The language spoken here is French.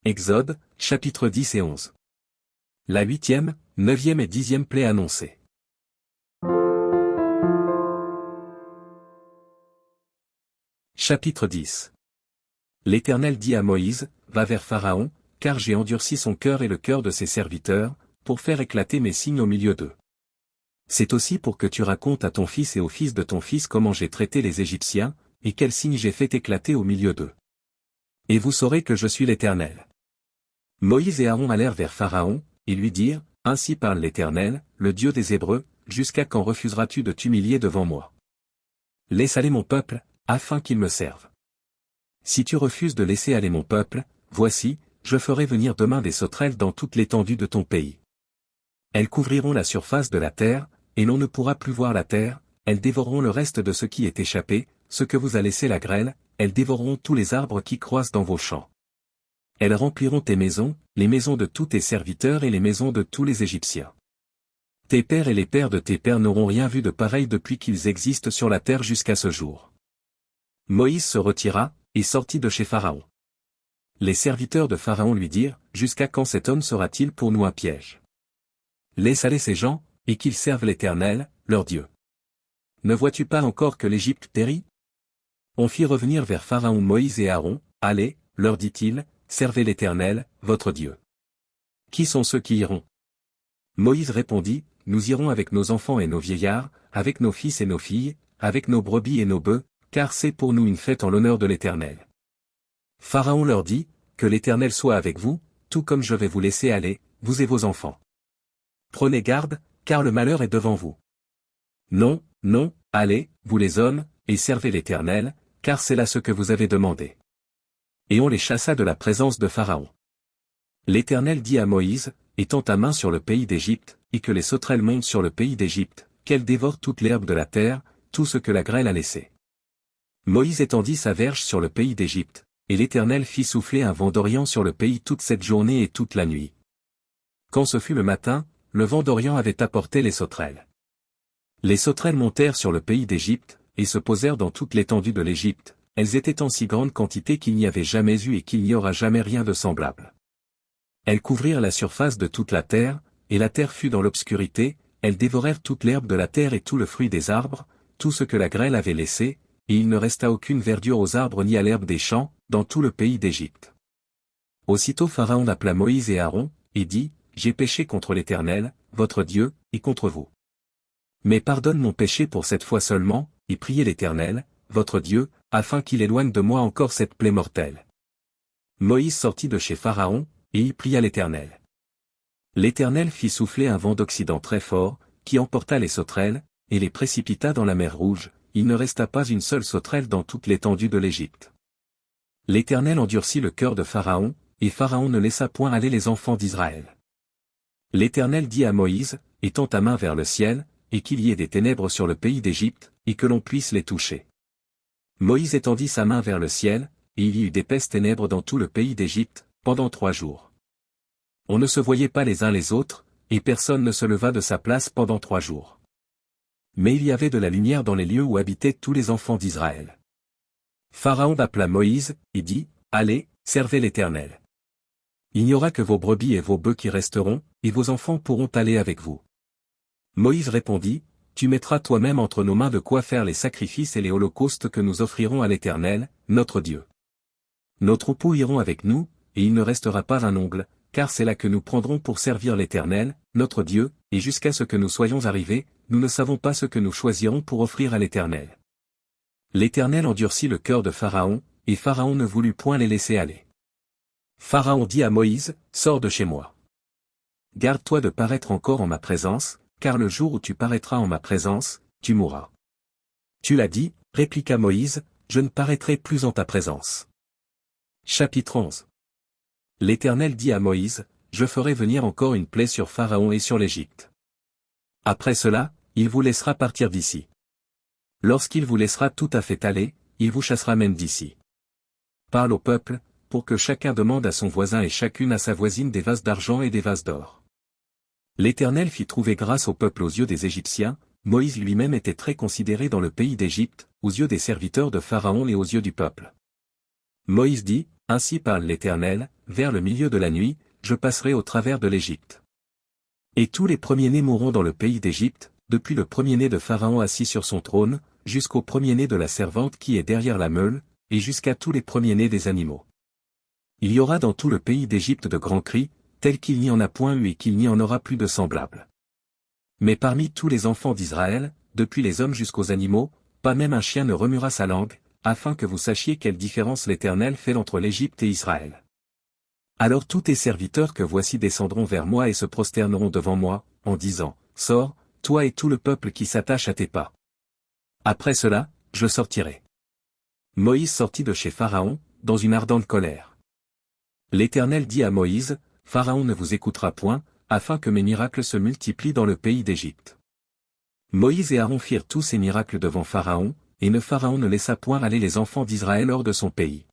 Exode, chapitre 10 et 11. La 8e, 9e et 10e plaie annoncée. Chapitre 10. L'Éternel dit à Moïse, va vers Pharaon, car j'ai endurci son cœur et le cœur de ses serviteurs, pour faire éclater mes signes au milieu d'eux. C'est aussi pour que tu racontes à ton fils et au fils de ton fils comment j'ai traité les Égyptiens, et quels signes j'ai fait éclater au milieu d'eux. Et vous saurez que je suis l'Éternel. Moïse et Aaron allèrent vers Pharaon, et lui dirent, ainsi parle l'Éternel, le Dieu des Hébreux, jusqu'à quand refuseras-tu de t'humilier devant moi? Laisse aller mon peuple, afin qu'il me serve. Si tu refuses de laisser aller mon peuple, voici, je ferai venir demain des sauterelles dans toute l'étendue de ton pays. Elles couvriront la surface de la terre, et l'on ne pourra plus voir la terre, elles dévoreront le reste de ce qui est échappé, ce que vous a laissé la grêle, elles dévoreront tous les arbres qui croissent dans vos champs. Elles rempliront tes maisons, les maisons de tous tes serviteurs et les maisons de tous les Égyptiens. Tes pères et les pères de tes pères n'auront rien vu de pareil depuis qu'ils existent sur la terre jusqu'à ce jour. Moïse se retira, et sortit de chez Pharaon. Les serviteurs de Pharaon lui dirent, jusqu'à quand cet homme sera-t-il pour nous un piège? Laisse aller ces gens, et qu'ils servent l'Éternel, leur Dieu. Ne vois-tu pas encore que l'Égypte périt? On fit revenir vers Pharaon Moïse et Aaron, allez, leur dit-il, servez l'Éternel, votre Dieu. Qui sont ceux qui iront? Moïse répondit, nous irons avec nos enfants et nos vieillards, avec nos fils et nos filles, avec nos brebis et nos bœufs, car c'est pour nous une fête en l'honneur de l'Éternel. Pharaon leur dit, que l'Éternel soit avec vous, tout comme je vais vous laisser aller, vous et vos enfants. Prenez garde, car le malheur est devant vous. Non, non, allez, vous les hommes, et servez l'Éternel, car c'est là ce que vous avez demandé. Et on les chassa de la présence de Pharaon. L'Éternel dit à Moïse, étends ta main sur le pays d'Égypte, et que les sauterelles montent sur le pays d'Égypte, qu'elles dévorent toute l'herbe de la terre, tout ce que la grêle a laissé. Moïse étendit sa verge sur le pays d'Égypte, et l'Éternel fit souffler un vent d'Orient sur le pays toute cette journée et toute la nuit. Quand ce fut le matin, le vent d'Orient avait apporté les sauterelles. Les sauterelles montèrent sur le pays d'Égypte, et se posèrent dans toute l'étendue de l'Égypte, elles étaient en si grande quantité qu'il n'y avait jamais eu et qu'il n'y aura jamais rien de semblable. Elles couvrirent la surface de toute la terre, et la terre fut dans l'obscurité, elles dévorèrent toute l'herbe de la terre et tout le fruit des arbres, tout ce que la grêle avait laissé, et il ne resta aucune verdure aux arbres ni à l'herbe des champs, dans tout le pays d'Égypte. Aussitôt Pharaon appela Moïse et Aaron, et dit, j'ai péché contre l'Éternel, votre Dieu, et contre vous. Mais pardonne mon péché pour cette fois seulement, et priez l'Éternel, votre Dieu, afin qu'il éloigne de moi encore cette plaie mortelle. Moïse sortit de chez Pharaon, et y pria l'Éternel. L'Éternel fit souffler un vent d'Occident très fort, qui emporta les sauterelles, et les précipita dans la mer Rouge, il ne resta pas une seule sauterelle dans toute l'étendue de l'Égypte. L'Éternel endurcit le cœur de Pharaon, et Pharaon ne laissa point aller les enfants d'Israël. L'Éternel dit à Moïse, étends ta main vers le ciel, et qu'il y ait des ténèbres sur le pays d'Égypte, et que l'on puisse les toucher. Moïse étendit sa main vers le ciel, et il y eut d'épaisses ténèbres dans tout le pays d'Égypte, pendant 3 jours. On ne se voyait pas les uns les autres, et personne ne se leva de sa place pendant 3 jours. Mais il y avait de la lumière dans les lieux où habitaient tous les enfants d'Israël. Pharaon appela Moïse, et dit, allez, servez l'Éternel. Il n'y aura que vos brebis et vos bœufs qui resteront, et vos enfants pourront aller avec vous. Moïse répondit, tu mettras toi-même entre nos mains de quoi faire les sacrifices et les holocaustes que nous offrirons à l'Éternel, notre Dieu. Nos troupeaux iront avec nous, et il ne restera pas un ongle, car c'est là que nous prendrons pour servir l'Éternel, notre Dieu, et jusqu'à ce que nous soyons arrivés, nous ne savons pas ce que nous choisirons pour offrir à l'Éternel. L'Éternel endurcit le cœur de Pharaon, et Pharaon ne voulut point les laisser aller. Pharaon dit à Moïse, sors de chez moi. Garde-toi de paraître encore en ma présence, car le jour où tu paraîtras en ma présence, tu mourras. Tu l'as dit, répliqua Moïse, je ne paraîtrai plus en ta présence. Chapitre 11. L'Éternel dit à Moïse, je ferai venir encore une plaie sur Pharaon et sur l'Égypte. Après cela, il vous laissera partir d'ici. Lorsqu'il vous laissera tout à fait aller, il vous chassera même d'ici. Parle au peuple, pour que chacun demande à son voisin et chacune à sa voisine des vases d'argent et des vases d'or. L'Éternel fit trouver grâce au peuple aux yeux des Égyptiens, Moïse lui-même était très considéré dans le pays d'Égypte, aux yeux des serviteurs de Pharaon et aux yeux du peuple. Moïse dit, Ainsi parle l'Éternel, vers le milieu de la nuit, je passerai au travers de l'Égypte. Et tous les premiers-nés mourront dans le pays d'Égypte, depuis le premier-né de Pharaon assis sur son trône, jusqu'au premier-né de la servante qui est derrière la meule, et jusqu'à tous les premiers-nés des animaux. Il y aura dans tout le pays d'Égypte de grands cris, tels qu'il n'y en a point eu et qu'il n'y en aura plus de semblables. Mais parmi tous les enfants d'Israël, depuis les hommes jusqu'aux animaux, pas même un chien ne remuera sa langue, afin que vous sachiez quelle différence l'Éternel fait entre l'Égypte et Israël. Alors tous tes serviteurs que voici descendront vers moi et se prosterneront devant moi, en disant, Sors, toi et tout le peuple qui s'attache à tes pas. Après cela, je sortirai. Moïse sortit de chez Pharaon, dans une ardente colère. L'Éternel dit à Moïse, Pharaon ne vous écoutera point, afin que mes miracles se multiplient dans le pays d'Égypte. Moïse et Aaron firent tous ces miracles devant Pharaon, et Pharaon ne laissa point aller les enfants d'Israël hors de son pays.